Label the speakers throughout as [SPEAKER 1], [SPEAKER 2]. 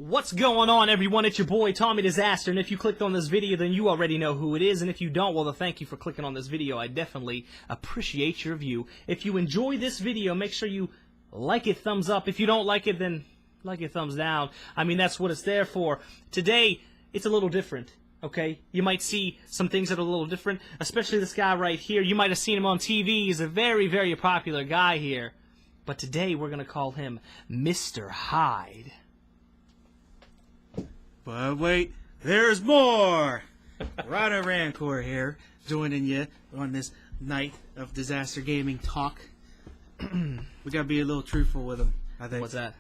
[SPEAKER 1] What's going on, everyone? It's your boy, Tommy Dizzaster, and if you clicked on this video, then you already know who it is, and if you don't, well, then thank you for clicking on this video. I definitely appreciate your view. If you enjoy this video, make sure you like it, thumbs up. If you don't like it, then like it, thumbs down. I mean, that's what it's there for. Today, it's a little different, okay? You might see some things that are a little different, especially this guy right here. You might have seen him on TV. He's a very, very popular guy here. But today, we're going to call him Mr. Hyde.
[SPEAKER 2] But wait, there's more! RynoRancoR here, joining you on this night of Dizzaster Gaming talk. We gotta be a little truthful with them, I think.
[SPEAKER 1] What's that?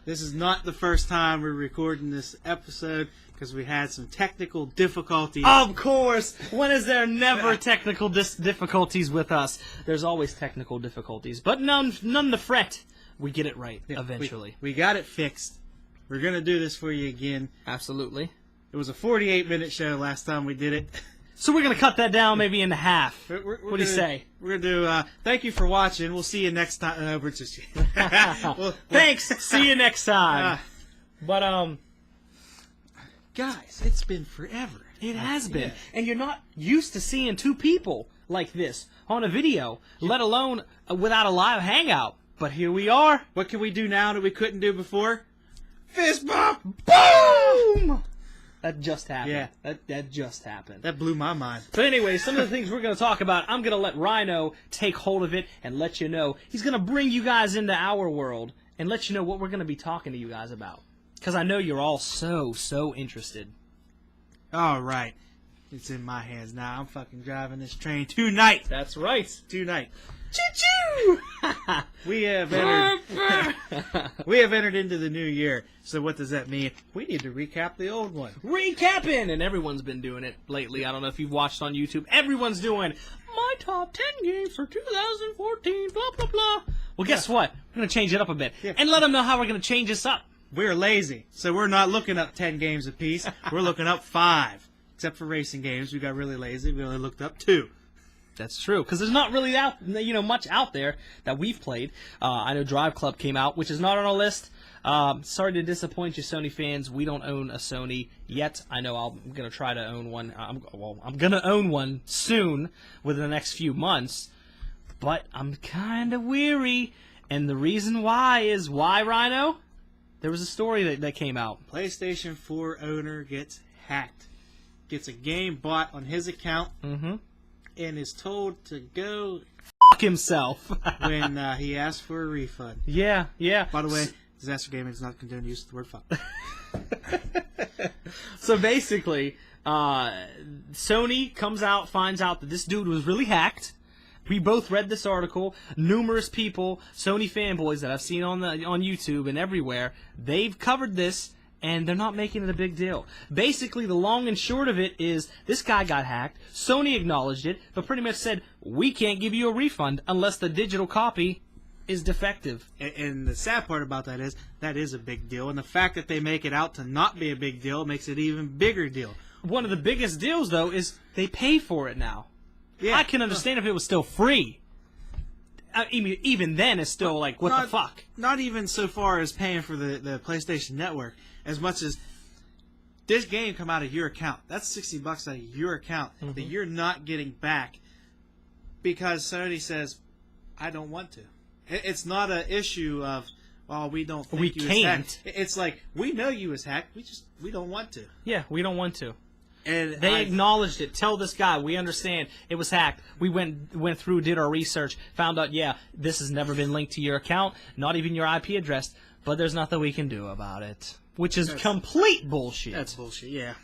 [SPEAKER 2] This is not the first time we're recording this episode, because we had some technical difficulties.
[SPEAKER 1] Of course! When is there never technical difficulties with us? There's always technical difficulties, but none to fret. We get it right, eventually.
[SPEAKER 2] We got it fixed. We're going to do this for you again.
[SPEAKER 1] Absolutely.
[SPEAKER 2] It was a 48-minute show last time we did it.
[SPEAKER 1] So we're going to cut that down maybe into half. What do you say?
[SPEAKER 2] We're going to do, thank you for watching. We'll see you next time. No, we're just...
[SPEAKER 1] Thanks. See you next time. But,
[SPEAKER 2] guys, it's been forever.
[SPEAKER 1] It has been. Yeah. And you're not used to seeing two people like this on a video, let alone without a live hangout. But here we are.
[SPEAKER 2] What can we do now that we couldn't do before? Fist bump!
[SPEAKER 1] Boom! That just happened.
[SPEAKER 2] Yeah.
[SPEAKER 1] That just happened.
[SPEAKER 2] That blew my mind.
[SPEAKER 1] But anyway, some of the things we're going to talk about, I'm going to let Rhino take hold of it and let you know. He's going to bring you guys into our world and let you know what we're going to be talking to you guys about. Because I know you're all so interested.
[SPEAKER 2] All right. It's in my hands now. I'm fucking driving this train tonight.
[SPEAKER 1] That's right.
[SPEAKER 2] Tonight.
[SPEAKER 1] Choo-choo!
[SPEAKER 2] We have entered into the new year. So what does that mean? We need to recap the old one.
[SPEAKER 1] Recapping! And everyone's been doing it lately. I don't know if you've watched on YouTube. Everyone's doing my top 10 games for 2014, blah, blah, blah. Well, guess what? We're going to change it up a bit. Yeah. And let them know how we're going to change this up.
[SPEAKER 2] We're lazy. So we're not looking up 10 games apiece. We're looking up 5. Except for racing games. We got really lazy. We only looked up 2.
[SPEAKER 1] That's true, because there's not really much out there that we've played. I know Drive Club came out, which is not on our list. Sorry to disappoint you, Sony fans. We don't own a Sony yet. I know I'm going to try to own one. I'm going to own one soon, within the next few months. But I'm kind of weary, and the reason why is why, Rhino? There was a story that came out.
[SPEAKER 2] PlayStation 4 owner gets hacked. Gets a game bought on his account.
[SPEAKER 1] Mm-hmm.
[SPEAKER 2] And is told to go
[SPEAKER 1] fuck himself
[SPEAKER 2] when he asks for a refund.
[SPEAKER 1] Yeah.
[SPEAKER 2] By the way, Dizzaster Gaming is not condoned use of the word fuck.
[SPEAKER 1] So basically, Sony comes out, finds out that this dude was really hacked. We both read this article. Numerous people, Sony fanboys that I've seen on YouTube and everywhere, they've covered this. And they're not making it a big deal. Basically, the long and short of it is this guy got hacked. Sony acknowledged it, but pretty much said, we can't give you a refund unless the digital copy is defective.
[SPEAKER 2] And the sad part about that is a big deal. And the fact that they make it out to not be a big deal makes it an even bigger deal.
[SPEAKER 1] One of the biggest deals, though, is they pay for it now.
[SPEAKER 2] Yeah.
[SPEAKER 1] I can understand if it was still free. Even then, it's still like, what the fuck?
[SPEAKER 2] Not even so far as paying for the PlayStation Network. As much as this game come out of your account. That's $60 out of your account that you're not getting back because Sony says, I don't want to. It's not an issue of, well, we don't think you was hacked. It's like, we know you was hacked. We don't want to.
[SPEAKER 1] Yeah, we don't want to.
[SPEAKER 2] And
[SPEAKER 1] they acknowledged it. Tell this guy, we understand it was hacked. We went through, did our research, found out, yeah, this has never been linked to your account, not even your IP address, but there's nothing we can do about it. Which is complete bullshit.
[SPEAKER 2] That's bullshit, yeah.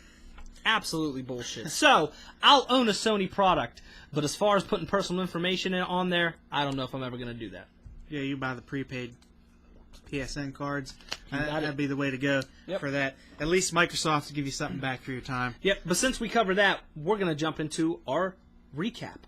[SPEAKER 1] Absolutely bullshit. So, I'll own a Sony product, but as far as putting personal information on there, I don't know if I'm ever going to do that.
[SPEAKER 2] Yeah, you buy the prepaid PSN cards. That'd be the way to go for that. At least Microsoft will give you something back for your time.
[SPEAKER 1] Yep, but since we covered that, we're going to jump into our recap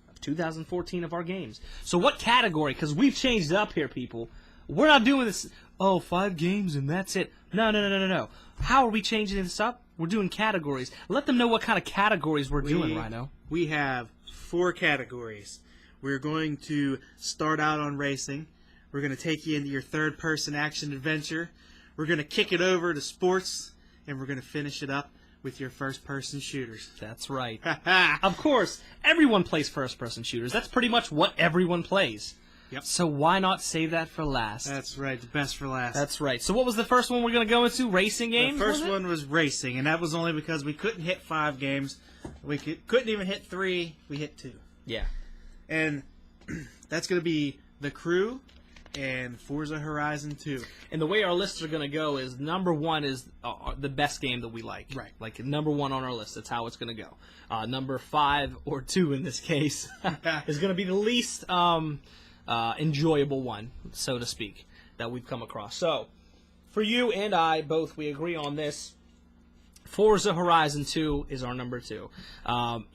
[SPEAKER 1] of 2014 of our games. So what category, because we've changed it up here, people. We're not doing this, 5 games and that's it. No. How are we changing this up? We're doing categories. Let them know what kind of categories we're doing, Rhino.
[SPEAKER 2] We have 4 categories. We're going to start out on racing. We're going to take you into your third-person action adventure. we're going to kick it over to sports, and we're going to finish it up with your first-person shooters.
[SPEAKER 1] That's right. Of course, everyone plays first-person shooters. That's pretty much what everyone plays.
[SPEAKER 2] Yep.
[SPEAKER 1] So why not save that for last?
[SPEAKER 2] That's right, the best for last.
[SPEAKER 1] That's right. So what was the first one we're going to go into? Racing games?
[SPEAKER 2] The first one was racing, and that was only because we couldn't hit 5 games. We couldn't even hit 3. We hit 2.
[SPEAKER 1] Yeah.
[SPEAKER 2] And that's going to be The Crew and Forza Horizon 2.
[SPEAKER 1] And the way our lists are going to go is number 1 is the best game that we like.
[SPEAKER 2] Right.
[SPEAKER 1] Like number 1 on our list. That's how it's going to go. Number 5 or 2 in this case is going to be the least enjoyable one, so to speak, that we've come across. So, for you and I, both, we agree on this. Forza Horizon 2 is our number 2.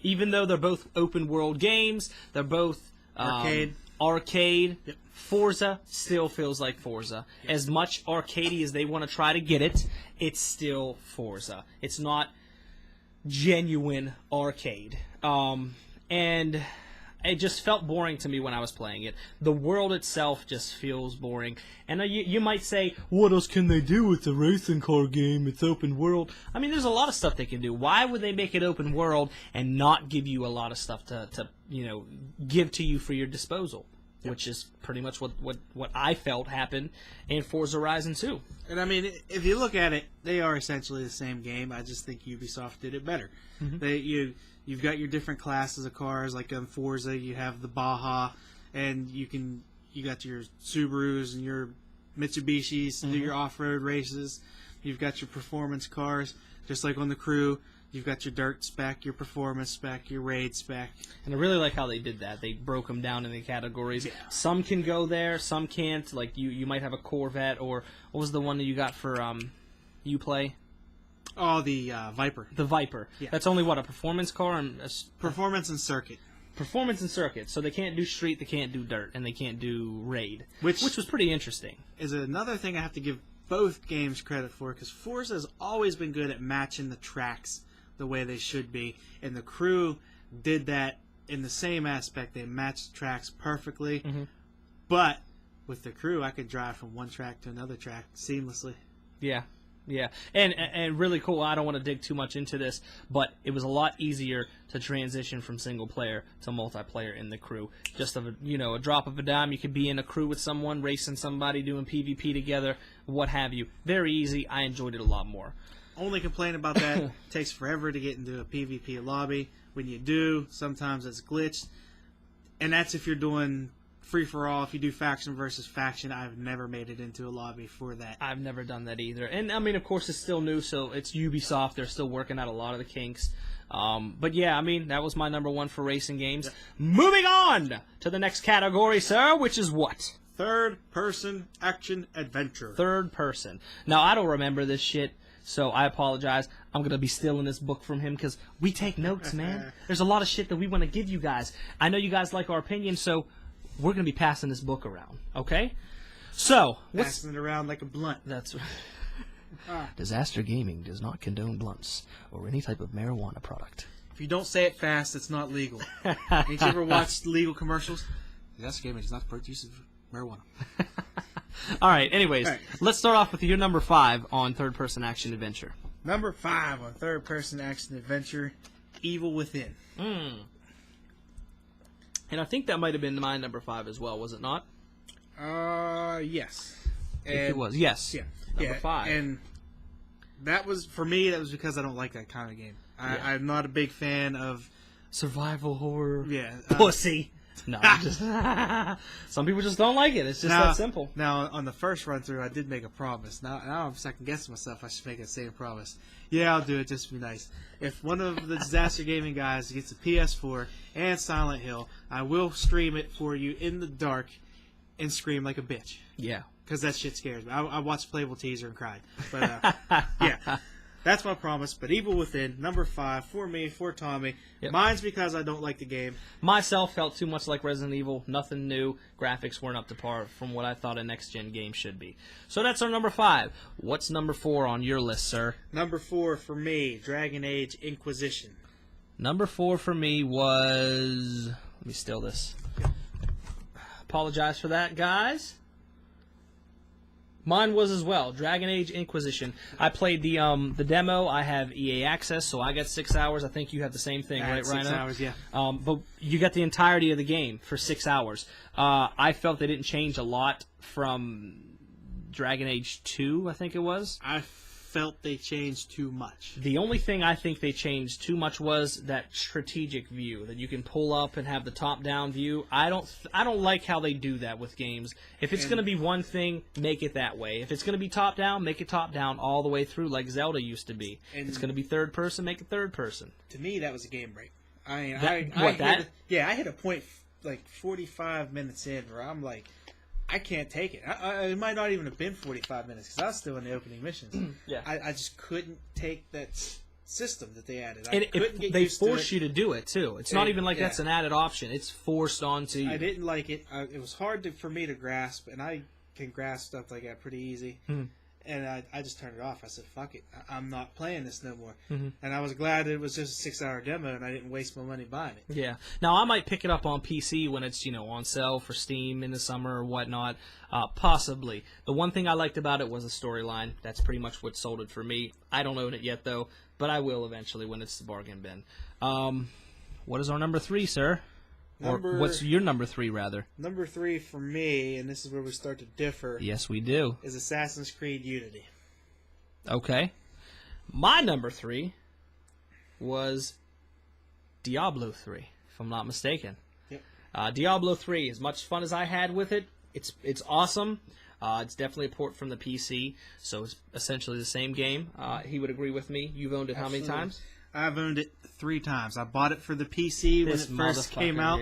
[SPEAKER 1] Even though they're both open world games, they're both arcade.
[SPEAKER 2] Yep.
[SPEAKER 1] Forza still feels like Forza. Yep. As much arcadey as they want to try to get it, it's still Forza. It's not genuine arcade. And it just felt boring to me when I was playing it. The world itself just feels boring. And you might say, what else can they do with a racing car game? It's open world. I mean, there's a lot of stuff they can do. Why would they make it open world and not give you a lot of stuff to give to you for your disposal? Yep. Which is pretty much what I felt happened in Forza Horizon 2.
[SPEAKER 2] And I mean, if you look at it, they are essentially the same game. I just think Ubisoft did it better. Mm-hmm. You've got your different classes of cars, like on Forza, you have the Baja, and you got your Subarus and your Mitsubishis to do your off-road races. You've got your performance cars, just like on The Crew. You've got your dirt spec, your performance spec, your raid spec.
[SPEAKER 1] And I really like how they did that. They broke them down in the categories. Yeah. Some can go there, some can't. Like you might have a Corvette, or what was the one that you got for Uplay?
[SPEAKER 2] Oh, the Viper.
[SPEAKER 1] The Viper. Yeah. That's only, what, a performance car? And
[SPEAKER 2] performance and circuit.
[SPEAKER 1] Performance and circuit. So they can't do street, they can't do dirt, and they can't do raid. Which was pretty interesting.
[SPEAKER 2] Is another thing I have to give both games credit for, because Forza has always been good at matching the tracks the way they should be. And The Crew did that in the same aspect. They matched the tracks perfectly. Mm-hmm. But with The Crew, I could drive from one track to another track seamlessly.
[SPEAKER 1] Yeah. Yeah, and really cool. I don't want to dig too much into this, but it was a lot easier to transition from single player to multiplayer in The Crew. Just a drop of a dime, you could be in a crew with someone, racing somebody, doing PvP together, what have you. Very easy. I enjoyed it a lot more.
[SPEAKER 2] Only complaint about that, it takes forever to get into a PvP lobby. When you do, sometimes it's glitched, and that's if you're doing free-for-all. If you do faction versus faction, I've never made it into a lobby for that.
[SPEAKER 1] I've never done that either. And, I mean, of course, it's still new, so it's Ubisoft. They're still working out a lot of the kinks. But, yeah, I mean, that was my number 1 for racing games. Yep. Moving on to the next category, sir, which is what?
[SPEAKER 2] Third-person action-adventure.
[SPEAKER 1] Third person. Now, I don't remember this shit, so I apologize. I'm going to be stealing this book from him because we take notes, man. There's a lot of shit that we want to give you guys. I know you guys like our opinion, so we're going to be passing this book around, okay? So,
[SPEAKER 2] passing it around like a blunt.
[SPEAKER 1] That's Dizzaster Gaming does not condone blunts or any type of marijuana product.
[SPEAKER 2] If you don't say it fast, it's not legal. Ain't you ever watched legal commercials? Dizzaster Gaming does not support use of marijuana.
[SPEAKER 1] All right, anyways, let's start off with your number 5 on third-person action-adventure.
[SPEAKER 2] Number 5 on third-person action-adventure, Evil Within.
[SPEAKER 1] And I think that might have been my number 5 as well, was it not?
[SPEAKER 2] Yes.
[SPEAKER 1] If it was, yes.
[SPEAKER 2] Yeah.
[SPEAKER 1] Number 5.
[SPEAKER 2] And that was, for me, that was because I don't like that kind of game. I'm not a big fan of
[SPEAKER 1] survival horror.
[SPEAKER 2] Yeah.
[SPEAKER 1] Pussy. No, just some people just don't like it. It's just that simple.
[SPEAKER 2] Now, on the first run-through, I did make a promise. Now I'm second-guessing myself. I should make the same promise. Yeah, I'll do it just to be nice. If one of the Dizzaster Gaming guys gets a PS4 and Silent Hill, I will stream it for you in the dark and scream like a bitch.
[SPEAKER 1] Yeah.
[SPEAKER 2] Because that shit scares me. I watched Playable Teaser and cried. But, yeah. That's my promise. But Evil Within, number 5, for me, for Tommy. Yep. Mine's because I don't like the game.
[SPEAKER 1] Myself felt too much like Resident Evil. Nothing new. Graphics weren't up to par from what I thought a next-gen game should be. So that's our number 5. What's number 4 on your list, sir?
[SPEAKER 2] Number 4 for me, Dragon Age Inquisition.
[SPEAKER 1] Number 4 for me was... Let me steal this. Apologize for that, guys. Mine was as well. Dragon Age Inquisition. I played the demo. I have EA access, so I got 6 hours. I think you have the same thing, right, Rhino?
[SPEAKER 2] 6 hours, yeah.
[SPEAKER 1] But you got the entirety of the game for 6 hours. I felt they didn't change a lot from Dragon Age 2, I think it was.
[SPEAKER 2] I felt they changed too much.
[SPEAKER 1] The only thing I think they changed too much was that strategic view that you can pull up and have the top-down view. I don't like how they do that with games. If it's going to be one thing, make it that way. If it's going to be top-down, make it top-down all the way through like Zelda used to be. If it's going to be third-person, make it third-person.
[SPEAKER 2] To me, that was a game break. I mean, I hit a point like 45 minutes in where I'm like, I can't take it. It might not even have been 45 minutes because I was still in the opening missions.
[SPEAKER 1] Yeah,
[SPEAKER 2] I just couldn't take that system that they added.
[SPEAKER 1] They force you to do it too. It's not even like that's an added option. It's forced onto you.
[SPEAKER 2] I didn't like it. It was hard for me to grasp, and I can grasp stuff like that pretty easy. And I just turned it off. I said, fuck it. I'm not playing this no more. And I was glad it was just a 6-hour demo and I didn't waste my money buying it.
[SPEAKER 1] Yeah. Now, I might pick it up on PC when it's, on sale for Steam in the summer or whatnot. Possibly. The one thing I liked about it was the storyline. That's pretty much what sold it for me. I don't own it yet, though, but I will eventually when it's the bargain bin. What is our number 3, sir? Or what's your number 3, rather?
[SPEAKER 2] Number 3 for me, and this is where we start to differ.
[SPEAKER 1] Yes, we do.
[SPEAKER 2] Is Assassin's Creed Unity.
[SPEAKER 1] Okay. My number 3 was Diablo 3, if I'm not mistaken.
[SPEAKER 2] Yep.
[SPEAKER 1] Diablo 3, as much fun as I had with it, it's awesome. It's definitely a port from the PC, so it's essentially the same game. He would agree with me. You've owned it how many times?
[SPEAKER 2] I've owned it 3 times. I bought it for the PC when it first came out.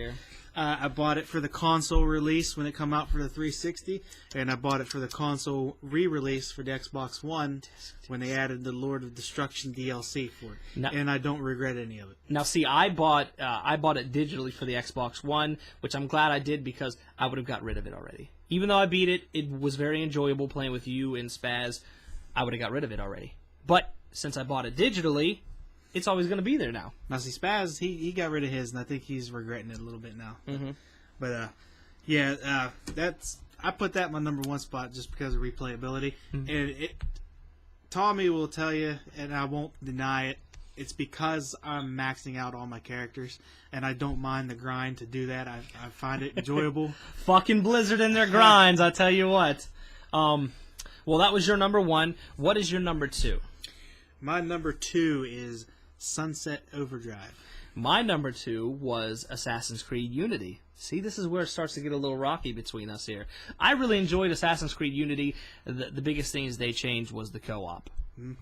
[SPEAKER 2] I bought it for the console release when it came out for the 360, and I bought it for the console re-release for the Xbox One when they added the Lord of Destruction DLC for it. Now, and I don't regret any of it.
[SPEAKER 1] Now, see, I bought it digitally for the Xbox One, which I'm glad I did because I would have got rid of it already. Even though I beat it, it was very enjoyable playing with you and Spaz. I would have got rid of it already. But since I bought it digitally, it's always going to be there now.
[SPEAKER 2] Now, see, Spaz, he got rid of his, and I think he's regretting it a little bit now. But, I put that in my number 1 spot just because of replayability. And Tommy will tell you, and I won't deny it, it's because I'm maxing out all my characters, and I don't mind the grind to do that. I find it enjoyable.
[SPEAKER 1] Fucking Blizzard and their grinds, I tell you what. Well, that was your number 1. What is your number 2?
[SPEAKER 2] My number 2 is Sunset Overdrive.
[SPEAKER 1] My number 2 was Assassin's Creed Unity. See, this is where it starts to get a little rocky between us here. I really enjoyed Assassin's Creed Unity. The biggest things they changed was the co-op,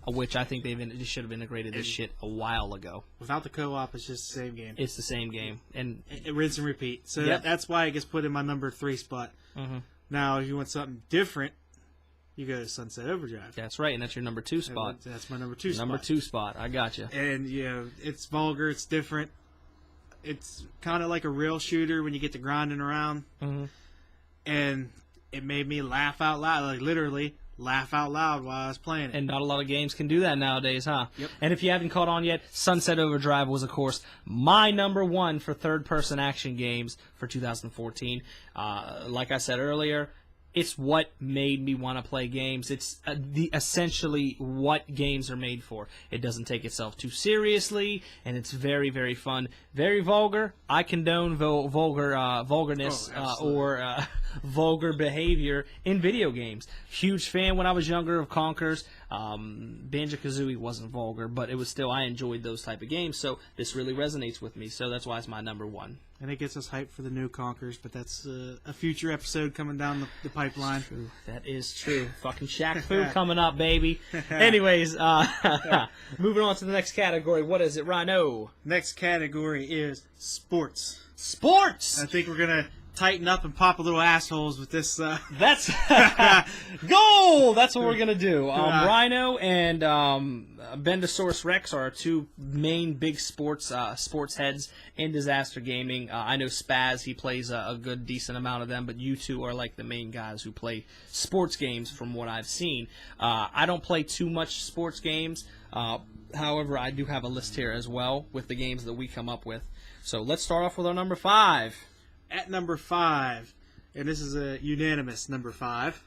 [SPEAKER 1] which I think they should have integrated this shit a while ago.
[SPEAKER 2] Without the co-op, it's just the same game.
[SPEAKER 1] It's the same game. And
[SPEAKER 2] it rinse and repeat. So that's why it gets put in my number 3 spot. Now, if you want something different, you go to Sunset Overdrive.
[SPEAKER 1] That's right, and that's your number 2 spot.
[SPEAKER 2] That's my number 2 spot.
[SPEAKER 1] Number 2 spot. I got you.
[SPEAKER 2] And, it's vulgar. It's different. It's kind of like a real shooter when you get to grinding around. And it made me laugh out loud. Like, literally, laugh out loud while I was playing it.
[SPEAKER 1] And not a lot of games can do that nowadays, huh?
[SPEAKER 2] Yep.
[SPEAKER 1] And if you haven't caught on yet, Sunset Overdrive was, of course, my number 1 for third-person action games for 2014. Like I said earlier, it's what made me want to play games. It's essentially what games are made for. It doesn't take itself too seriously, and it's very, very fun. Very vulgar. I condone vulgarness or vulgar behavior in video games. Huge fan when I was younger of Conkers. Banjo-Kazooie wasn't vulgar, but it was still, I enjoyed those type of games, so this really resonates with me, so that's why it's my number 1.
[SPEAKER 2] And it gets us hyped for the new Conkers, but that's a future episode coming down the pipeline.
[SPEAKER 1] True. That is true. Fucking Shaq Fu coming up, baby. Anyways, moving on to the next category. What is it, Rhino?
[SPEAKER 2] Next category is sports.
[SPEAKER 1] Sports!
[SPEAKER 2] I think we're going to tighten up and pop a little assholes with this.
[SPEAKER 1] That's goal. That's what we're gonna do. Rhino and Bendosaurus Rex are our 2 main big sports heads in Dizzaster Gaming. I know Spaz, he plays a good decent amount of them, but you 2 are like the main guys who play sports games from what I've seen. I don't play too much sports games. However, I do have a list here as well with the games that we come up with. So let's start off with our number 5.
[SPEAKER 2] At number 5, and this is a unanimous number 5,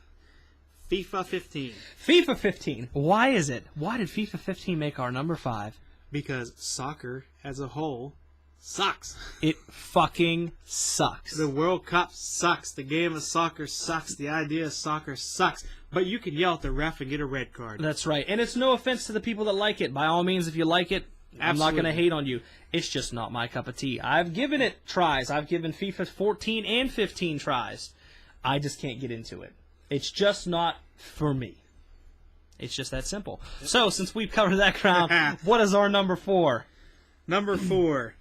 [SPEAKER 2] FIFA 15.
[SPEAKER 1] FIFA 15. Why is it? Why did FIFA 15 make our number 5?
[SPEAKER 2] Because soccer as a whole sucks.
[SPEAKER 1] It fucking sucks.
[SPEAKER 2] The World Cup sucks. The game of soccer sucks. The idea of soccer sucks. But you can yell at the ref and get a red card.
[SPEAKER 1] That's right. And it's no offense to the people that like it. By all means, if you like it, I'm not going to hate on you. It's just not my cup of tea. I've given it tries. I've given FIFA 14 and 15 tries. I just can't get into it. It's just not for me. It's just that simple. So, since we've covered that ground, what is our number 4?
[SPEAKER 2] Number 4.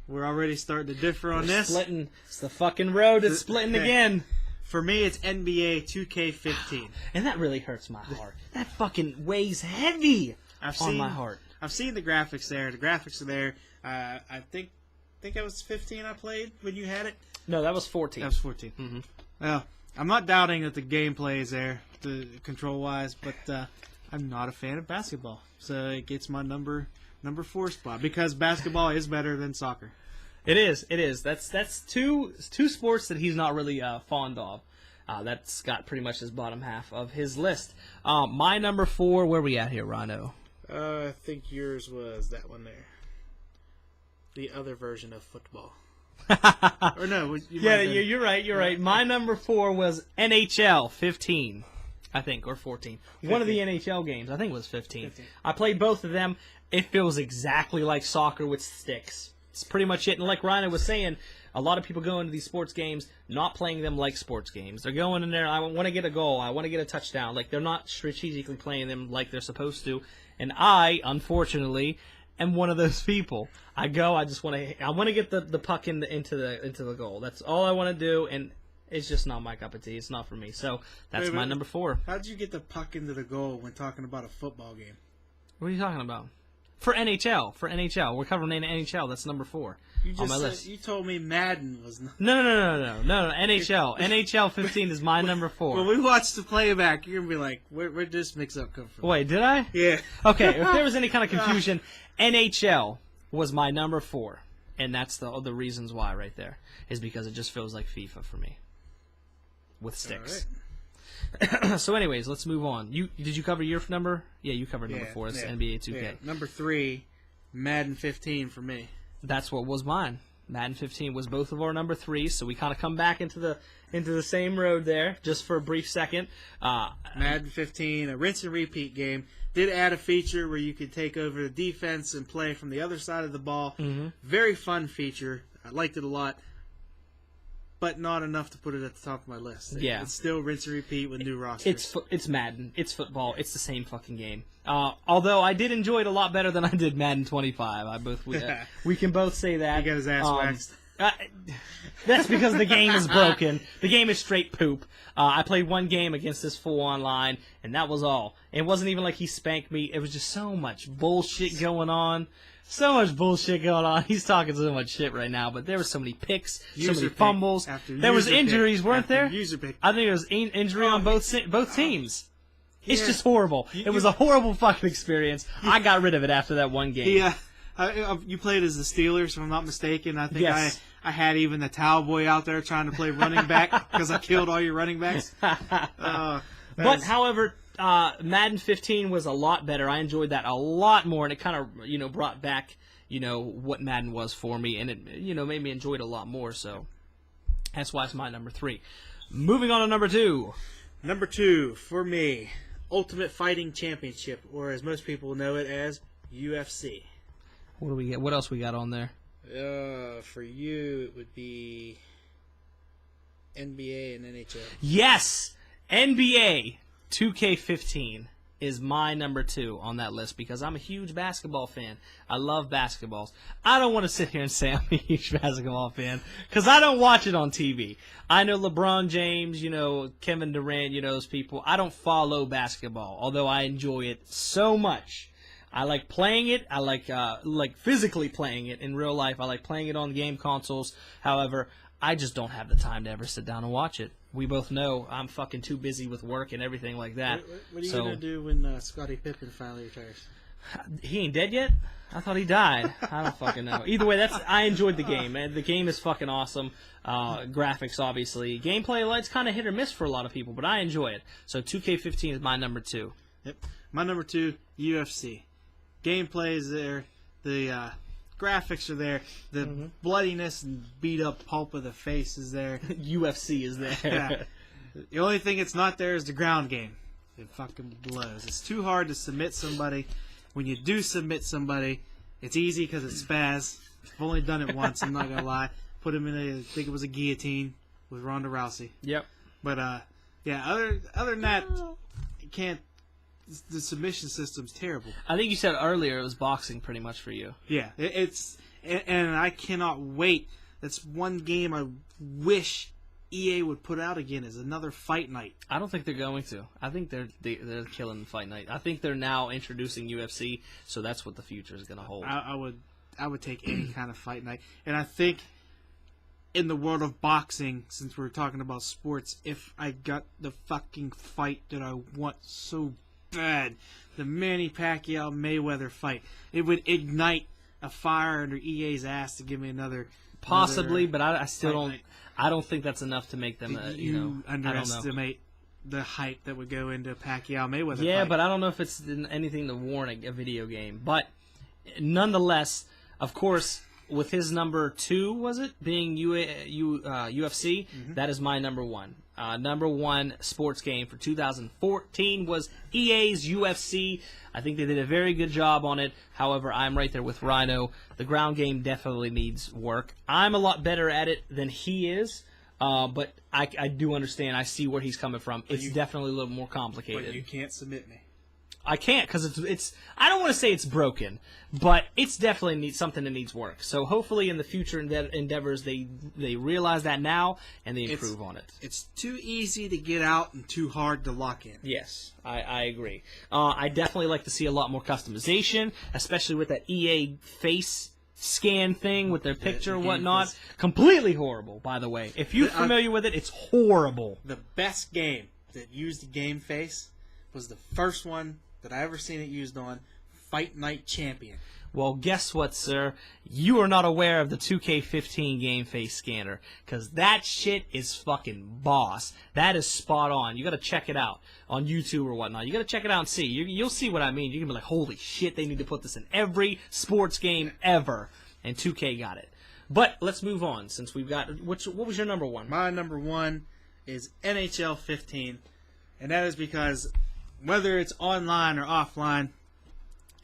[SPEAKER 2] We're already starting to differ on this.
[SPEAKER 1] Splitting. It's the fucking road. It's splitting again.
[SPEAKER 2] For me, it's NBA 2K15.
[SPEAKER 1] And that really hurts my heart. That fucking weighs heavy on my heart.
[SPEAKER 2] I've seen the graphics there. The graphics are there. I think it was 15 I played when you had it.
[SPEAKER 1] No, that was 14.
[SPEAKER 2] That was 14.
[SPEAKER 1] Mm-hmm.
[SPEAKER 2] Well, I'm not doubting that the gameplay is there, the control-wise, but I'm not a fan of basketball. So it gets my number 4 spot because basketball is better than soccer.
[SPEAKER 1] It is. It is. That's two sports that he's not really fond of. That's got pretty much his bottom half of his list. My number 4. Where are we at here, Rhino?
[SPEAKER 2] I think yours was that one there. The other version of football. Or no,
[SPEAKER 1] you're right. You're right. My number 4 was NHL 15, I think, or 14. 15. One of the NHL games. I think it was 15. I played both of them. It feels exactly like soccer with sticks. It's pretty much it. And like Ryan was saying, a lot of people go into these sports games not playing them like sports games. They're going in there, I want to get a goal, I want to get a touchdown. Like, they're not strategically playing them like they're supposed to. And I, unfortunately, am one of those people. I just want to get the puck into the goal. That's all I want to do, and it's just not my cup of tea. It's not for me. So that's my number 4.
[SPEAKER 2] How did you get the puck into the goal when talking about a football game?
[SPEAKER 1] What are you talking about? For NHL. We're covering NHL. That's number 4 on my list.
[SPEAKER 2] You told me Madden was not.
[SPEAKER 1] No. NHL. NHL 15 is my number 4.
[SPEAKER 2] When we watch the playback, you're going to be like, where'd this mix-up come from?
[SPEAKER 1] Wait, did I?
[SPEAKER 2] Yeah.
[SPEAKER 1] Okay, if there was any kind of confusion, NHL was my number 4. And that's the reasons why right there. Is because it just feels like FIFA for me. With sticks. So anyways, let's move on. Did you cover your number? Yeah, you covered number 4. It's NBA 2K.
[SPEAKER 2] Yeah. Number 3, Madden 15 for me.
[SPEAKER 1] That's what was mine. Madden 15 was both of our number 3, so we kind of come back into the same road there just for a brief second.
[SPEAKER 2] Madden 15, a rinse and repeat game. Did add a feature where you could take over the defense and play from the other side of the ball. Mm-hmm. Very fun feature. I liked it a lot. But not enough to put it at the top of my list.
[SPEAKER 1] Yeah.
[SPEAKER 2] It's still rinse and repeat with new rosters.
[SPEAKER 1] It's Madden. It's football. It's the same fucking game. Although I did enjoy it a lot better than I did Madden 25. We can both say that.
[SPEAKER 2] He got his ass waxed.
[SPEAKER 1] That's because the game is broken. The game is straight poop. I played one game against this fool online, and that was all. It wasn't even like he spanked me. It was just so much bullshit going on. So much bullshit going on. He's talking so much shit right now, but there were so many picks, so many fumbles. There was injuries, weren't there?
[SPEAKER 2] User pick.
[SPEAKER 1] I think there was injury on both teams. It's just horrible. It was a horrible fucking experience. I got rid of it after that one game.
[SPEAKER 2] Yeah, you played as the Steelers, if I'm not mistaken. I think
[SPEAKER 1] yes.
[SPEAKER 2] I had even the towel boy out there trying to play running back because I killed all your running backs.
[SPEAKER 1] However, Madden 15 was a lot better. I enjoyed that a lot more, and it kind of brought back what Madden was for me, and it made me enjoy it a lot more. So that's why it's my number 3. Moving on to number 2.
[SPEAKER 2] Number 2 for me, Ultimate Fighting Championship, or as most people know it as UFC.
[SPEAKER 1] What do we get? What else we got on there?
[SPEAKER 2] For you, it would be NBA and NHL.
[SPEAKER 1] Yes, NBA 2K15 is my number 2 on that list because I'm a huge basketball fan. I love basketballs. I don't want to sit here and say I'm a huge basketball fan because I don't watch it on TV. I know LeBron James, Kevin Durant, those people. I don't follow basketball, although I enjoy it so much. I like playing it. I like physically playing it in real life. I like playing it on game consoles. However, I just don't have the time to ever sit down and watch it. We both know I'm fucking too busy with work and everything like that.
[SPEAKER 2] What are you going to do when Scottie Pippen finally retires?
[SPEAKER 1] He ain't dead yet? I thought he died. I don't fucking know. Either way, I enjoyed the game, man. The game is fucking awesome. Graphics, obviously. Gameplay, it's kind of hit or miss for a lot of people, but I enjoy it. So 2K15 is my number 2.
[SPEAKER 2] Yep. My number 2, UFC. Gameplay is there. The graphics are there. The bloodiness and beat up pulp of the face is there.
[SPEAKER 1] UFC is there.
[SPEAKER 2] Yeah. The only thing it's not there is the ground game. It fucking blows. It's too hard to submit somebody. When you do submit somebody, it's easy because it's spaz. I've only done it once, I'm not going to lie. Put him in I think it was a guillotine with Ronda Rousey.
[SPEAKER 1] Yep.
[SPEAKER 2] But, yeah, other than that, you can't. The submission system's terrible.
[SPEAKER 1] I think you said earlier it was boxing pretty much for you.
[SPEAKER 2] Yeah, it's. And I cannot wait. That's one game I wish EA would put out again, is another Fight Night.
[SPEAKER 1] I don't think they're going to. I think they're killing Fight Night. I think they're now introducing UFC, so that's what the future is going to hold.
[SPEAKER 2] I would take any kind of Fight Night, and I think in the world of boxing, since we're talking about sports, if I got the fucking fight that I want so bad, the Manny Pacquiao Mayweather fight, it would ignite a fire under EA's ass to give me another.
[SPEAKER 1] Possibly, but I still
[SPEAKER 2] Fight
[SPEAKER 1] don't.
[SPEAKER 2] Night.
[SPEAKER 1] I don't think that's enough to make them.
[SPEAKER 2] You
[SPEAKER 1] I don't know.
[SPEAKER 2] underestimate the hype that would go into Pacquiao Mayweather.
[SPEAKER 1] Yeah,
[SPEAKER 2] fight.
[SPEAKER 1] but I don't know if it's anything to warrant a video game. But nonetheless, of course, with his number 2, was it being UFC? That is my number 1. Number 1 sports game for 2014 was EA's UFC. I think they did a very good job on it. However, I'm right there with Rhino. The ground game definitely needs work. I'm a lot better at it than he is, but I do understand. I see where he's coming from. It's definitely a little more complicated.
[SPEAKER 2] But you can't submit me.
[SPEAKER 1] I can't because it's. I don't want to say it's broken, but it's definitely something that needs work. So hopefully in the future endeavors they realize that now and they improve on it.
[SPEAKER 2] It's too easy to get out and too hard to lock in.
[SPEAKER 1] Yes, I agree. I definitely like to see a lot more customization, especially with that EA face scan thing with their picture and whatnot. Completely horrible, by the way. If you're familiar with it, it's horrible.
[SPEAKER 2] The best game that used the game face was the first one that I ever seen it used on, Fight Night Champion.
[SPEAKER 1] Well, guess what, sir? You are not aware of the 2K15 game face scanner, because that shit is fucking boss. That is spot on. You got to check it out on YouTube or whatnot. You got to check it out and see. You'll see what I mean. You can be like, holy shit, they need to put this in every sports game ever. And 2K got it. But let's move on, since we've got... What was your number 1?
[SPEAKER 2] My number 1 is NHL 15, and that is because whether it's online or offline,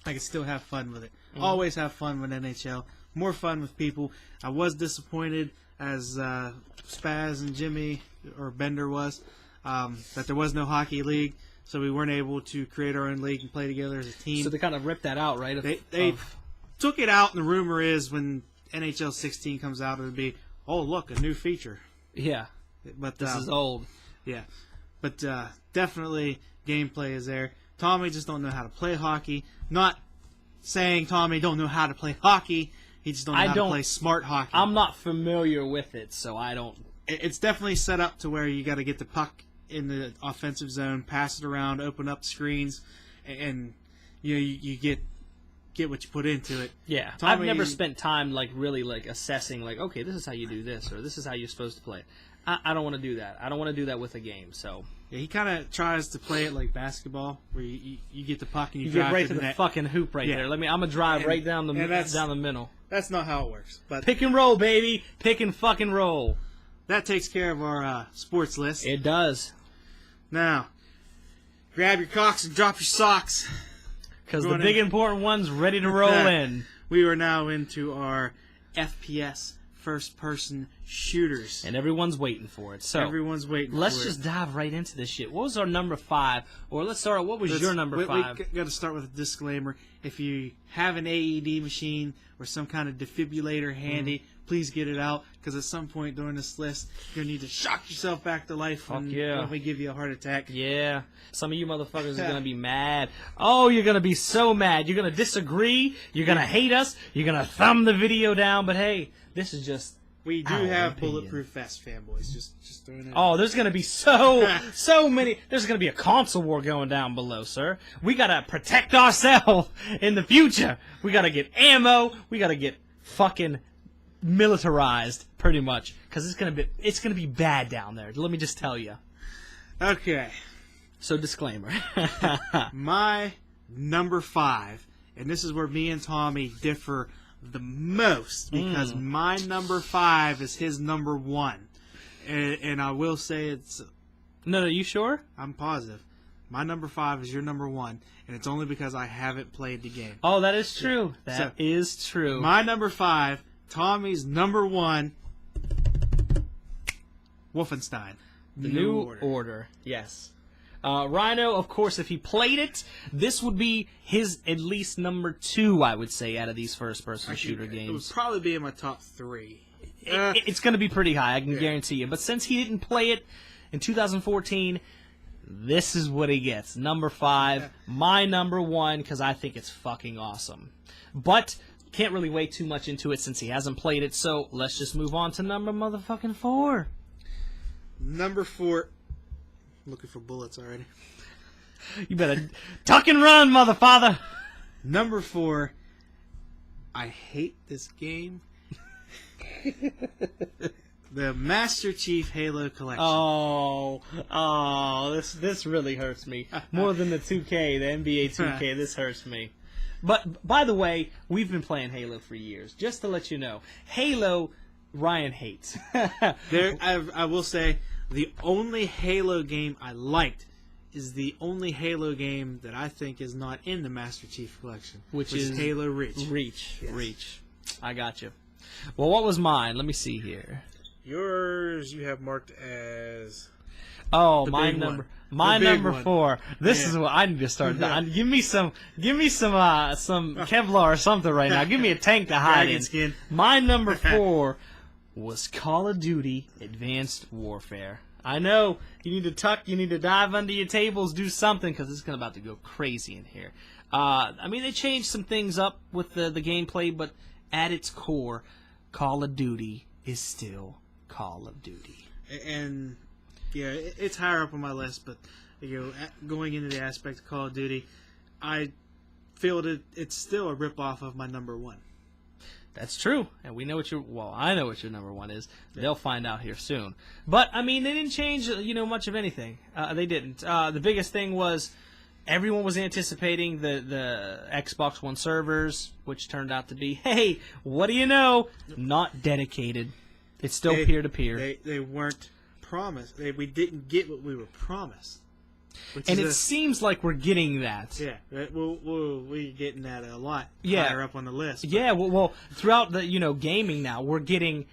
[SPEAKER 2] I can still have fun with it. Always have fun with NHL. More fun with people. I was disappointed, as Spaz and Jimmy, or Bender was, that there was no hockey league, so we weren't able to create our own league and play together as a team.
[SPEAKER 1] So they kind of ripped that out, right?
[SPEAKER 2] They took it out, and the rumor is when NHL 16 comes out, it'll be, oh, look, a new feature.
[SPEAKER 1] Yeah.
[SPEAKER 2] But
[SPEAKER 1] this is old.
[SPEAKER 2] Yeah. But definitely gameplay is there. Tommy just don't know how to play hockey. Not saying Tommy don't know how to play hockey. He just don't know how to play smart hockey.
[SPEAKER 1] I'm not familiar with it, so I don't...
[SPEAKER 2] It's definitely set up to where you got to get the puck in the offensive zone, pass it around, open up screens, and you get what you put into it.
[SPEAKER 1] Yeah. Tommy, I've never spent time really assessing okay, this is how you do this, or this is how you're supposed to play it. I don't want to do that. I don't want to do that with a game. So
[SPEAKER 2] yeah, he kind of tries to play it like basketball, where you get the puck and you
[SPEAKER 1] get
[SPEAKER 2] drive
[SPEAKER 1] right
[SPEAKER 2] to
[SPEAKER 1] the
[SPEAKER 2] net.
[SPEAKER 1] fucking hoop right there. I'm gonna drive right down the middle.
[SPEAKER 2] That's not how it works. But
[SPEAKER 1] pick and roll, baby. Pick and fucking roll.
[SPEAKER 2] That takes care of our sports list.
[SPEAKER 1] It does.
[SPEAKER 2] Now, grab your cocks and drop your socks,
[SPEAKER 1] because the big important one's ready to roll in.
[SPEAKER 2] We are now into our FPS first-person shooters.
[SPEAKER 1] And everyone's waiting for it. So
[SPEAKER 2] everyone's waiting
[SPEAKER 1] let's just dive right into this shit. What was our number 5? Or let's start, what was your number 5?
[SPEAKER 2] We got to start with a disclaimer. If you have an AED machine or some kind of defibrillator handy, please get it out, because at some point during this list, you're going to need to shock yourself back to life when we give you a heart attack.
[SPEAKER 1] Yeah. Some of you motherfuckers are going to be mad. Oh, you're going to be so mad. You're going to disagree. You're going to hate us. You're going to thumb the video down. But hey, this is just
[SPEAKER 2] We do
[SPEAKER 1] our
[SPEAKER 2] have
[SPEAKER 1] opinion.
[SPEAKER 2] bulletproof vest fanboys. Just throwing it.
[SPEAKER 1] Oh, there's gonna be so many. There's gonna be a console war going down below, sir. We gotta protect ourselves in the future. We gotta get ammo. We gotta get fucking militarized, pretty much, because it's gonna be bad down there. Let me just tell you.
[SPEAKER 2] Okay.
[SPEAKER 1] So disclaimer.
[SPEAKER 2] My number 5, and this is where me and Tommy differ the most, because my number 5 is his number 1, and I will say it's.
[SPEAKER 1] No, you sure?
[SPEAKER 2] I'm positive. My number 5 is your number 1, and it's only because I haven't played the game.
[SPEAKER 1] Oh, that is true. That is true.
[SPEAKER 2] My number 5, Tommy's number 1, Wolfenstein.
[SPEAKER 1] The New Order. Yes. Rhino, of course, if he played it, this would be his at least number 2, I would say, out of these first-person shooter games.
[SPEAKER 2] It would probably be in my top 3.
[SPEAKER 1] It's going to be pretty high, I can guarantee you. But since he didn't play it in 2014, this is what he gets. Number 5, my number 1, because I think it's fucking awesome. But can't really wait too much into it since he hasn't played it, so let's just move on to number motherfucking 4.
[SPEAKER 2] Number 4. Looking for bullets already.
[SPEAKER 1] You better tuck and run, motherfather.
[SPEAKER 2] Number 4. I hate this game. The Master Chief Halo Collection.
[SPEAKER 1] Oh, this really hurts me. More than the 2K, the NBA 2K, this hurts me. But, by the way, we've been playing Halo for years. Just to let you know, Halo, Ryan hates.
[SPEAKER 2] I will say, the only Halo game I liked is the only Halo game that I think is not in the Master Chief Collection, which is Halo Reach.
[SPEAKER 1] Reach. I got you. Well, what was mine? Let me see here.
[SPEAKER 3] Yours you have marked as.
[SPEAKER 1] Oh,
[SPEAKER 2] The
[SPEAKER 1] my
[SPEAKER 2] big
[SPEAKER 1] number,
[SPEAKER 2] one.
[SPEAKER 1] my
[SPEAKER 2] The big
[SPEAKER 1] number
[SPEAKER 2] one.
[SPEAKER 1] 4. This is what I need to start. Give me some Kevlar or something right now. Give me a tank to hide
[SPEAKER 2] Dragon
[SPEAKER 1] in.
[SPEAKER 2] skin.
[SPEAKER 1] My number 4 was Call of Duty Advanced Warfare. I know you need to tuck, you need to dive under your tables, do something, because it's about to go crazy in here. I mean, they changed some things up with the gameplay, but at its core, Call of Duty is still Call of Duty.
[SPEAKER 2] And yeah, it's higher up on my list, but going into the aspect of Call of Duty, I feel that it's still a ripoff of my number 1.
[SPEAKER 1] That's true, and we know what I know what your number 1 is. They'll find out here soon. But I mean, they didn't change, much of anything. They didn't. The biggest thing was everyone was anticipating the Xbox One servers, which turned out to be, hey, what do you know? Not dedicated. It's still peer-to-peer.
[SPEAKER 2] They weren't promised. We didn't get what we were promised.
[SPEAKER 1] And it seems like we're getting that.
[SPEAKER 2] Yeah, we're getting that a lot
[SPEAKER 1] Yeah.
[SPEAKER 2] higher up on the list.
[SPEAKER 1] Yeah, well, throughout the gaming now, we're getting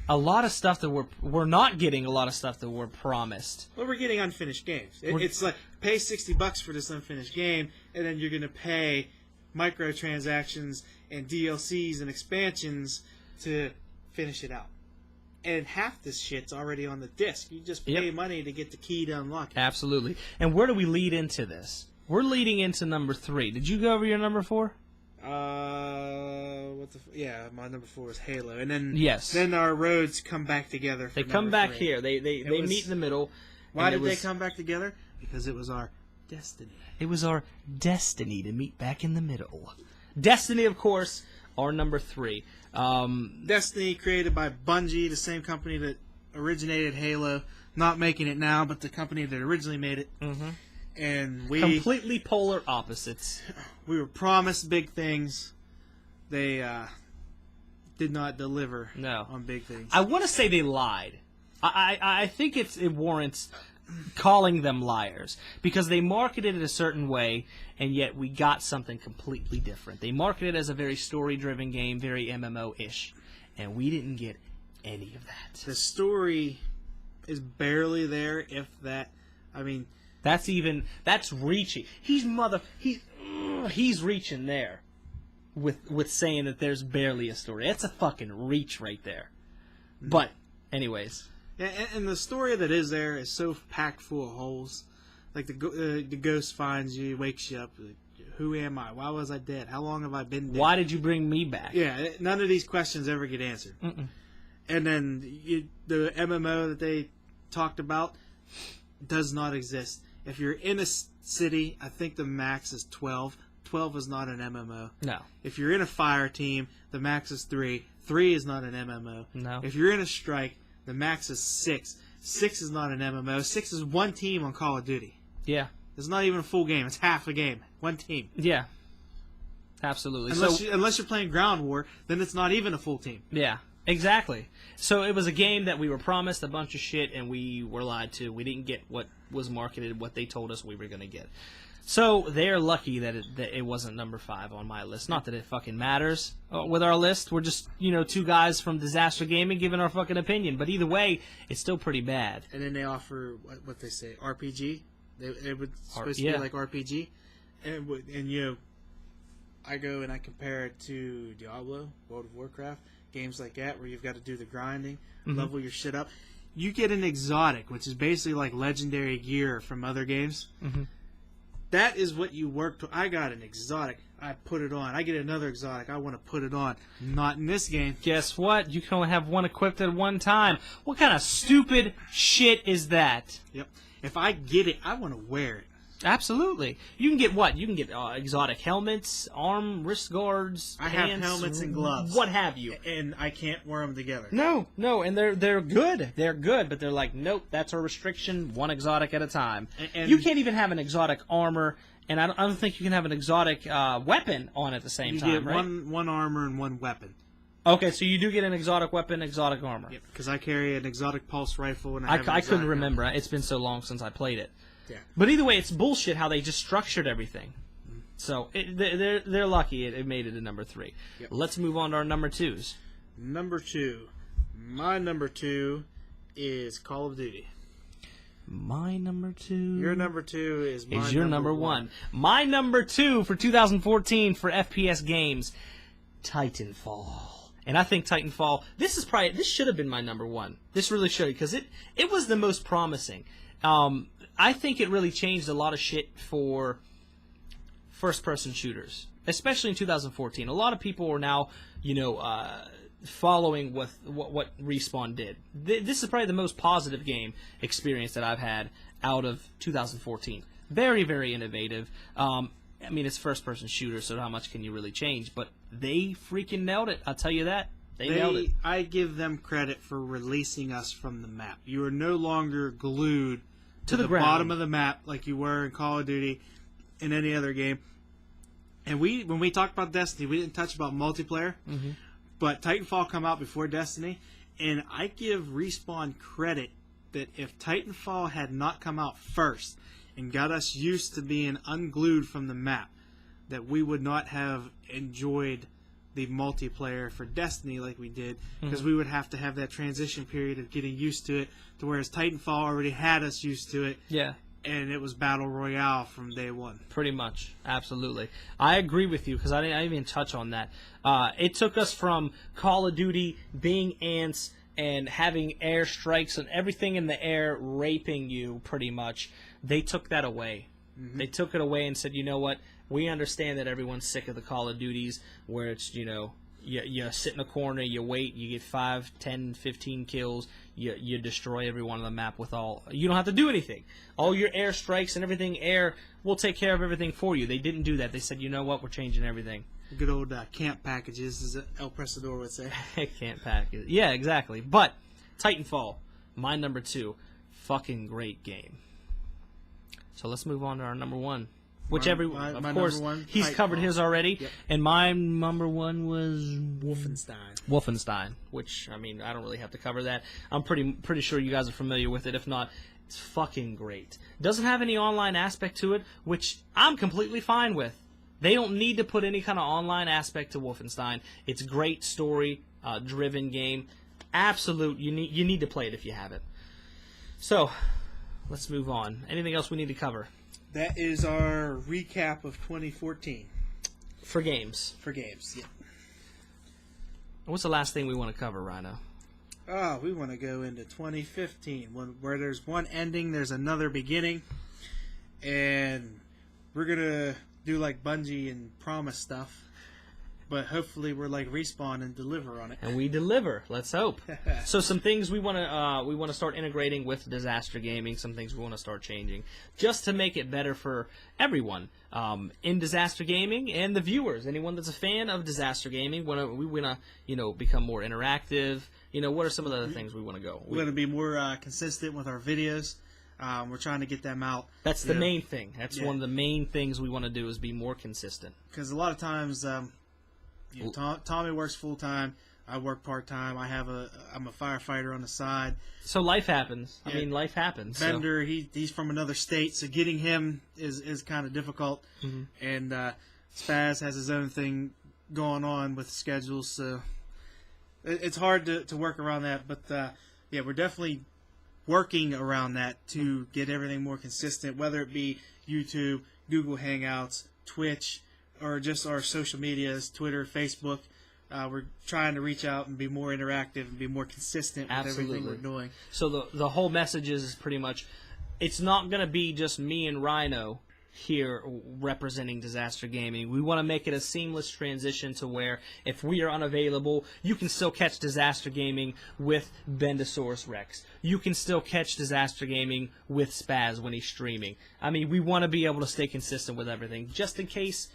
[SPEAKER 1] a lot of stuff that we're not getting a lot of stuff that we're promised.
[SPEAKER 2] Well, we're getting unfinished games. It's like pay $60 for this unfinished game, and then you're going to pay microtransactions and DLCs and expansions to finish it out. And half this shit's already on the disc. You just pay money to get the key to unlock it.
[SPEAKER 1] Absolutely. And where do we lead into this? We're leading into number 3. Did you go over your number 4?
[SPEAKER 2] My number 4 is Halo, and then
[SPEAKER 1] Then
[SPEAKER 2] our roads come back together.
[SPEAKER 1] they come back here. They meet in the middle.
[SPEAKER 2] Why did they come back together? Because it was our destiny.
[SPEAKER 1] It was our destiny to meet back in the middle. Destiny, of course, our number 3.
[SPEAKER 2] Destiny, created by Bungie, the same company that originated Halo, not making it now, but the company that originally made it.
[SPEAKER 1] Mm-hmm.
[SPEAKER 2] And we
[SPEAKER 1] completely polar opposites.
[SPEAKER 2] We were promised big things. They did not deliver on big things.
[SPEAKER 1] I want to say they lied. I think it warrants calling them liars because they marketed it a certain way, and yet we got something completely different. They marketed it as a very story-driven game, very MMO-ish, and we didn't get any of that.
[SPEAKER 2] The story is barely there, if that. I mean,
[SPEAKER 1] that's reaching. He's reaching there with saying that there's barely a story. That's a fucking reach right there. But anyways.
[SPEAKER 2] Yeah, and the story that is there is so packed full of holes. Like the ghost finds you, wakes you up. Like, who am I? Why was I dead? How long have I been dead?
[SPEAKER 1] Why did you bring me back?
[SPEAKER 2] Yeah, none of these questions ever get answered.
[SPEAKER 1] Mm-mm.
[SPEAKER 2] And then the MMO that they talked about does not exist. If you're in a city, I think the max is 12. 12 is not an MMO.
[SPEAKER 1] No.
[SPEAKER 2] If you're in a fire team, the max is 3. 3 is not an MMO.
[SPEAKER 1] No.
[SPEAKER 2] If you're in a strike, the max is 6. 6 is not an MMO. 6 is one team on Call of Duty.
[SPEAKER 1] Yeah.
[SPEAKER 2] It's not even a full game. It's half a game. One team.
[SPEAKER 1] Yeah. Absolutely.
[SPEAKER 2] Unless you're playing Ground War, then it's not even a full team.
[SPEAKER 1] Yeah. Exactly. So it was a game that we were promised a bunch of shit, and we were lied to. We didn't get what was marketed, what they told us we were going to get. So they're lucky that it wasn't number 5 on my list. Not that it fucking matters with our list. We're just, two guys from Dizzaster Gaming giving our fucking opinion. But either way, it's still pretty bad.
[SPEAKER 2] And then they offer, what they say, RPG. It was supposed to be like RPG. And I go and I compare it to Diablo, World of Warcraft, games like that where you've got to do the grinding, level your shit up. You get an exotic, which is basically like legendary gear from other games. Mm-hmm. That is what you work to. I got an exotic. I put it on. I get another exotic. I want to put it on. Not in this game.
[SPEAKER 1] Guess what? You can only have one equipped at one time. What kind of stupid shit is that?
[SPEAKER 2] Yep. If I get it, I want to wear it.
[SPEAKER 1] Absolutely. You can get what? You can get exotic helmets, wrist guards,
[SPEAKER 2] I
[SPEAKER 1] pants,
[SPEAKER 2] have helmets and gloves.
[SPEAKER 1] What have you?
[SPEAKER 2] And I can't wear them together.
[SPEAKER 1] No, and they're good. They're good, but they're like, nope, that's a restriction, one exotic at a time. And you can't even have an exotic armor, and I don't think you can have an exotic weapon on at the same time,
[SPEAKER 2] get
[SPEAKER 1] right?
[SPEAKER 2] one armor and one weapon.
[SPEAKER 1] Okay, so you do get an exotic weapon, exotic armor.
[SPEAKER 2] Yep, because I carry an exotic pulse rifle, and
[SPEAKER 1] I couldn't remember. It's been so long since I played it.
[SPEAKER 2] Yeah.
[SPEAKER 1] But either way, it's bullshit how they just structured everything. So they're lucky it made it to number 3.
[SPEAKER 2] Yep.
[SPEAKER 1] Let's move on to our number 2s.
[SPEAKER 2] Number 2. My number 2 is Call of Duty.
[SPEAKER 1] My number 2.
[SPEAKER 2] Your number 2 is my
[SPEAKER 1] your number 1. My number 2 for 2014 for FPS games, Titanfall. And I think Titanfall, this should have been my number 1. This really should, because it was the most promising. I think it really changed a lot of shit for first-person shooters, especially in 2014. A lot of people are now, following with what Respawn did. This is probably the most positive game experience that I've had out of 2014. Very, very innovative. It's first-person shooter, so how much can you really change? But they freaking nailed it. I'll tell you that. They nailed it.
[SPEAKER 2] I give them credit for releasing us from the map. You are no longer glued to the bottom of the map like you were in Call of Duty and any other game. And when we talked about Destiny, we didn't touch about multiplayer, but Titanfall come out before Destiny, and I give Respawn credit that if Titanfall had not come out first and got us used to being unglued from the map, that we would not have enjoyed the multiplayer for Destiny like we did, because we would have to have that transition period of getting used to it, to whereas Titanfall already had us used to it.
[SPEAKER 1] Yeah.
[SPEAKER 2] And it was Battle Royale from day one.
[SPEAKER 1] Pretty much. Absolutely. I agree with you, because I didn't even touch on that. It took us from Call of Duty being ants and having airstrikes and everything in the air raping you, pretty much. They took that away. They took it away and said, you know what? We understand that everyone's sick of the Call of Duties where it's, you sit in a corner, you wait, you get 5, 10, 15 kills, you destroy everyone on the map with all... You don't have to do anything. All your airstrikes and everything will take care of everything for you. They didn't do that. They said, you know what, we're changing everything.
[SPEAKER 2] Good old camp packages, as El Presador would say.
[SPEAKER 1] Camp packages. Yeah, exactly. But, Titanfall, my number 2, fucking great game. So let's move on to our number 1. Which of course, he's covered his already. Yep. And my number 1 was Wolfenstein, which, I don't really have to cover that. I'm pretty sure you guys are familiar with it. If not, it's fucking great. Doesn't have any online aspect to it, which I'm completely fine with. They don't need to put any kind of online aspect to Wolfenstein. It's a great story, driven game. Absolute, you need to play it if you have it. So, let's move on. Anything else we need to cover?
[SPEAKER 2] That is our recap of 2014.
[SPEAKER 1] For games.
[SPEAKER 2] Yeah.
[SPEAKER 1] What's the last thing we want to cover, Rhino?
[SPEAKER 2] Oh, we want to go into 2015, where there's one ending, there's another beginning, and we're going to do like Bungie and promise stuff. but hopefully we're like Respawn and deliver on it.
[SPEAKER 1] And we deliver. Let's hope. So some things we want to start integrating with Dizzaster Gaming. Some things we want to start changing, just to make it better for everyone in Dizzaster Gaming and the viewers. Anyone that's a fan of Dizzaster Gaming, we want to become more interactive. What are some of the other things we want to go?
[SPEAKER 2] We're going to be more consistent with our videos. We're trying to get them out.
[SPEAKER 1] That's the main thing. That's one of the main things we want to do, is be more consistent.
[SPEAKER 2] Because a lot of times, Tommy works full time. I work part time. I'm a firefighter on the side.
[SPEAKER 1] So life happens.
[SPEAKER 2] Yeah.
[SPEAKER 1] I mean, life happens.
[SPEAKER 2] Bender, he's from another state, so getting him is kind of difficult.
[SPEAKER 1] Mm-hmm.
[SPEAKER 2] And Spaz has his own thing going on with schedules, so it's hard to work around that. But we're definitely working around that to get everything more consistent, whether it be YouTube, Google Hangouts, Twitch, or just our social medias, Twitter, Facebook. We're trying to reach out and be more interactive and be more consistent with everything we're doing.
[SPEAKER 1] So the whole message is pretty much, it's not going to be just me and Rhino here representing Dizzaster Gaming. We want to make it a seamless transition to where if we are unavailable, you can still catch Dizzaster Gaming with Bendosaurus Rex. You can still catch Dizzaster Gaming with Spaz when he's streaming. I mean, we want to be able to stay consistent with everything, just in case,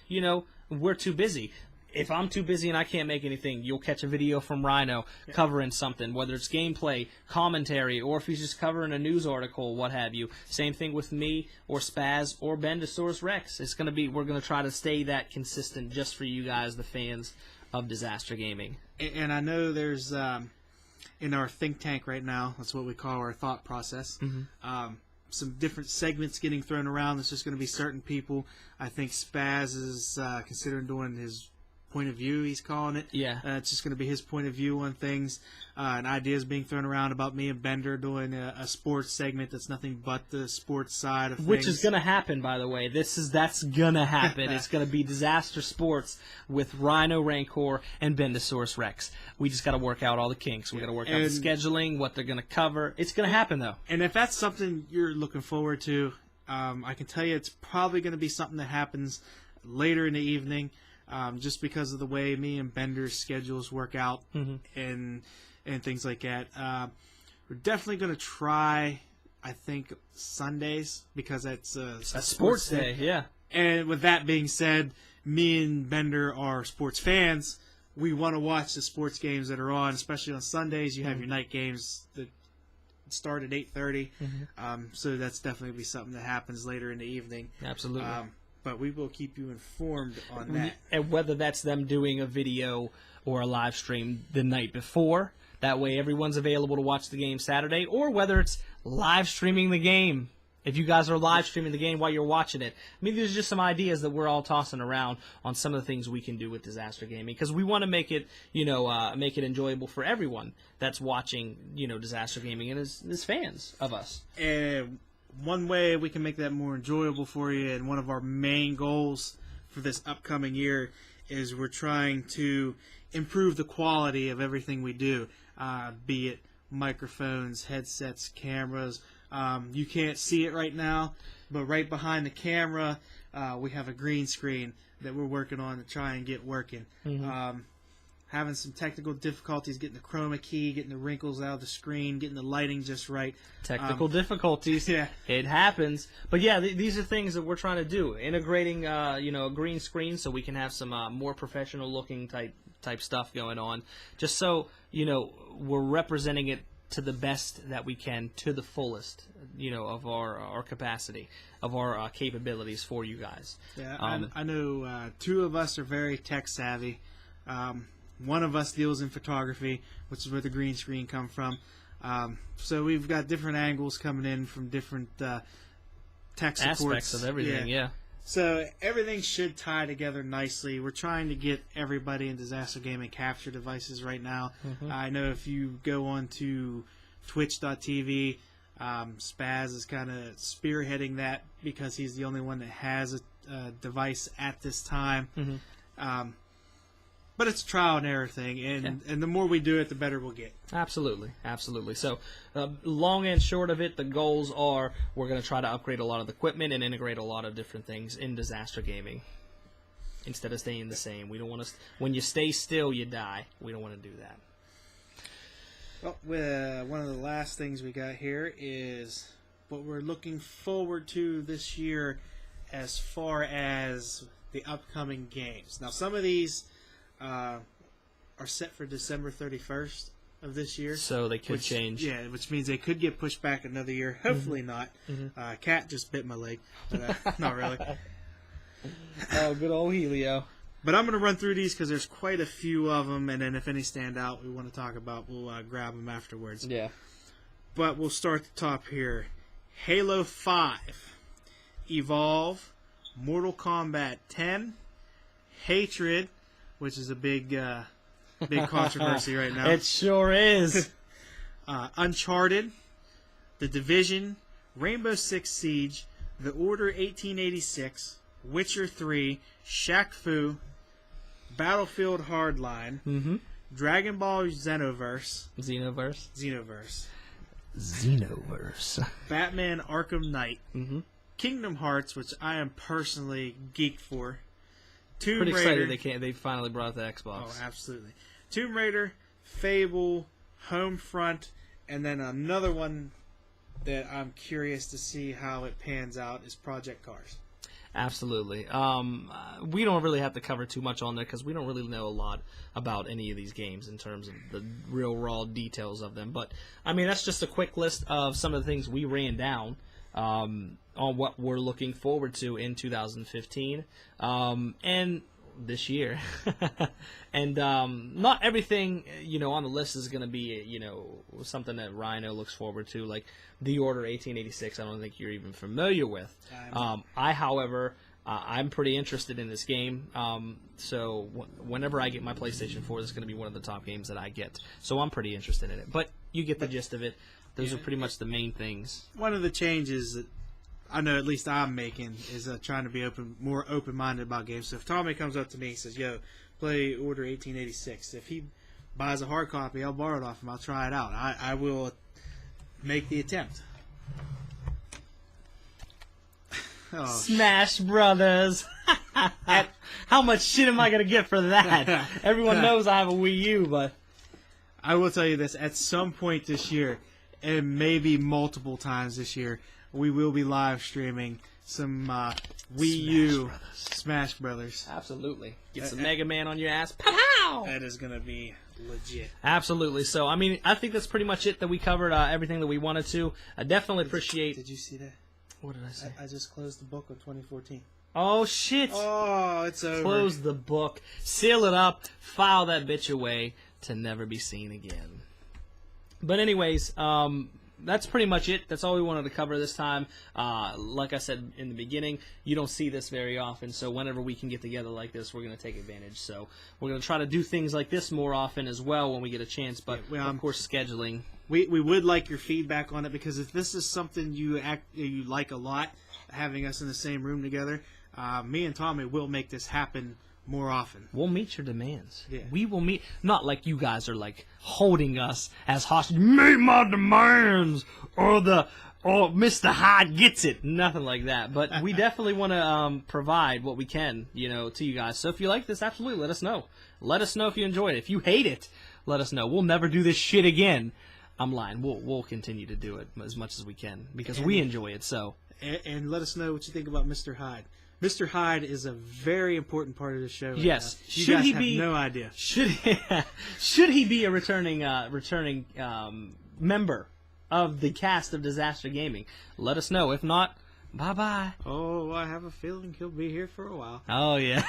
[SPEAKER 1] we're too busy. If I'm too busy and I can't make anything, you'll catch a video from Rhino covering something, whether it's gameplay, commentary, or if he's just covering a news article, what have you. Same thing with me or Spaz or Bendosaurus Rex. We're going to try to stay that consistent just for you guys, the fans of Dizzaster Gaming.
[SPEAKER 2] And I know there's, in our think tank right now, that's what we call our thought process, some different segments getting thrown around. There's just going to be certain people. I think Spaz is considering doing his point of view, he's calling it.
[SPEAKER 1] Yeah.
[SPEAKER 2] It's just going to be his point of view on things. And ideas being thrown around about me and Bender doing a sports segment that's nothing but the sports side of things.
[SPEAKER 1] Which is going to happen, by the way. That's going to happen. It's going to be Dizzaster Sports with RynoRancoR and Bendosaurus Rex. We just got to work out all the kinks. We got to work out the scheduling, what they're going to cover. It's going to happen, though.
[SPEAKER 2] And if that's something you're looking forward to, I can tell you it's probably going to be something that happens later in the evening. Just because of the way me and Bender's schedules work out and things like that. We're definitely going to try, I think, Sundays, because that's a
[SPEAKER 1] sports day. Yeah.
[SPEAKER 2] And with that being said, me and Bender are sports fans. We want to watch the sports games that are on, especially on Sundays. You have your night games that start at 8:30. So that's definitely be something that happens later in the evening.
[SPEAKER 1] Absolutely.
[SPEAKER 2] But we will keep you informed on that.
[SPEAKER 1] And whether that's them doing a video or a live stream the night before, that way everyone's available to watch the game Saturday, or whether it's live streaming the game. If you guys are live streaming the game while you're watching it. I mean, there's just some ideas that we're all tossing around on some of the things we can do with Dizzaster Gaming, because we want to make it, make it enjoyable for everyone that's watching, Dizzaster Gaming and is fans of us.
[SPEAKER 2] And one way we can make that more enjoyable for you, and one of our main goals for this upcoming year, is we're trying to improve the quality of everything we do, be it microphones, headsets, cameras. You can't see it right now, but right behind the camera, we have a green screen that we're working on to try and get working. Having some technical difficulties getting the chroma key, getting the wrinkles out of the screen, getting the lighting just right.
[SPEAKER 1] Technical difficulties.
[SPEAKER 2] Yeah.
[SPEAKER 1] It happens. But yeah, these are things that we're trying to do. Integrating, a green screen so we can have some more professional looking type stuff going on. Just so, we're representing it to the best that we can, to the fullest, of our capacity, of our capabilities for you guys.
[SPEAKER 2] Yeah, I know two of us are very tech savvy. One of us deals in photography, which is where the green screen come from. So we've got different angles coming in from different tech supports.
[SPEAKER 1] Aspects of everything, yeah.
[SPEAKER 2] So everything should tie together nicely. We're trying to get everybody in Dizzaster Gaming capture devices right now. I know if you go on to twitch.tv, Spaz is kind of spearheading that because he's the only one that has a device at this time. But it's a trial and error thing, and the more we do it, the better we'll get.
[SPEAKER 1] Absolutely, absolutely. So, long and short of it, the goals are we're going to try to upgrade a lot of the equipment and integrate a lot of different things in Dizzaster Gaming. instead of staying the same. We don't want to. When you stay still, you die. We don't want to do that.
[SPEAKER 2] Well, one of the last things we got here is what we're looking forward to this year as far as the upcoming games. Now, some of these are set for December 31st of this year.
[SPEAKER 1] So they could change.
[SPEAKER 2] Yeah, which means they could get pushed back another year. Hopefully not. Cat just bit my leg. But, not really.
[SPEAKER 1] Oh, good old Helio.
[SPEAKER 2] But I'm going to run through these because there's quite a few of them, and then if any stand out we want to talk about, we'll grab them afterwards.
[SPEAKER 1] Yeah.
[SPEAKER 2] But we'll start at the top here. Halo 5, Evolve, Mortal Kombat 10, Hatred, which is a big controversy right now.
[SPEAKER 1] It sure is.
[SPEAKER 2] Uncharted, The Division, Rainbow Six Siege, The Order 1886, Witcher 3, Shaq Fu, Battlefield Hardline, Dragon Ball Xenoverse, Batman Arkham Knight, Kingdom Hearts, which I am personally geeked for, Tomb
[SPEAKER 1] Pretty
[SPEAKER 2] Raider.
[SPEAKER 1] excited they finally brought the Xbox.
[SPEAKER 2] Oh, absolutely. Tomb Raider, Fable, Homefront, and then another one that I'm curious to see how it pans out is Project Cars.
[SPEAKER 1] Absolutely. We don't really have to cover too much on there because we don't really know a lot about any of these games in terms of the real raw details of them. But, I mean, that's just a quick list of some of the things we ran down on what we're looking forward to in 2015 and this year. And not everything, on the list is going to be, something that Rhino looks forward to, like The Order 1886. I don't think you're even familiar with. However, I'm pretty interested in this game. So whenever I get my PlayStation 4, this is going to be one of the top games that I get. So I'm pretty interested in it. But you get the gist of it. Those are pretty much the main things.
[SPEAKER 2] One of the changes that I know at least I'm making is trying to be more open-minded about games. So if Tommy comes up to me and says, "Yo, play Order 1886," if he buys a hard copy, I'll borrow it off him. I'll try it out. I will make the attempt. Oh.
[SPEAKER 1] Smash Brothers. How much shit am I going to get for that? Everyone knows I have a Wii U, but
[SPEAKER 2] I will tell you this. At some point this year, and maybe multiple times this year, we will be live streaming some Wii U Smash Brothers.
[SPEAKER 1] Absolutely. Get some Mega Man on your ass. Pow!
[SPEAKER 2] That is going to be legit.
[SPEAKER 1] Absolutely. So, I mean, I think that's pretty much it, that we covered everything that we wanted to. I definitely appreciate...
[SPEAKER 2] Did you see that?
[SPEAKER 1] What did I say?
[SPEAKER 2] I just closed the book of 2014.
[SPEAKER 1] Oh, shit.
[SPEAKER 2] Oh, it's over.
[SPEAKER 1] Close the book. Seal it up. File that bitch away to never be seen again. But anyways, that's pretty much it. That's all we wanted to cover this time. Like I said in the beginning, you don't see this very often, so whenever we can get together like this, we're going to take advantage. So we're going to try to do things like this more often as well when we get a chance, but of course scheduling.
[SPEAKER 2] We would like your feedback on it, because if this is something you like a lot, having us in the same room together, me and Tommy will make this happen more often.
[SPEAKER 1] We'll meet your demands.
[SPEAKER 2] Yeah.
[SPEAKER 1] We will meet, not like you guys are like holding us as hostage. Meet my demands, or Mr. Hyde gets it. Nothing like that. But we definitely want to provide what we can, to you guys. So if you like this, absolutely let us know. Let us know if you enjoy it. If you hate it, let us know. We'll never do this shit again. I'm lying. We'll continue to do it as much as we can because we enjoy it. So
[SPEAKER 2] and let us know what you think about Mr. Hyde. Mr. Hyde is a very important part of the show. Right
[SPEAKER 1] yes,
[SPEAKER 2] now. You guys have no idea.
[SPEAKER 1] Should he be a returning member of the cast of Dizzaster Gaming? Let us know. If not, bye bye.
[SPEAKER 2] Oh, I have a feeling he'll be here for a while.
[SPEAKER 1] Oh yeah.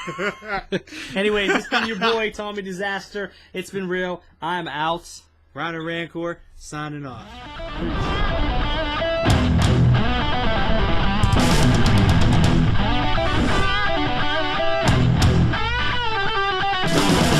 [SPEAKER 1] Anyways, it's been your boy Tommy Dizzaster. It's been real. I'm out.
[SPEAKER 2] RynoRancoR signing off.
[SPEAKER 4] Peace.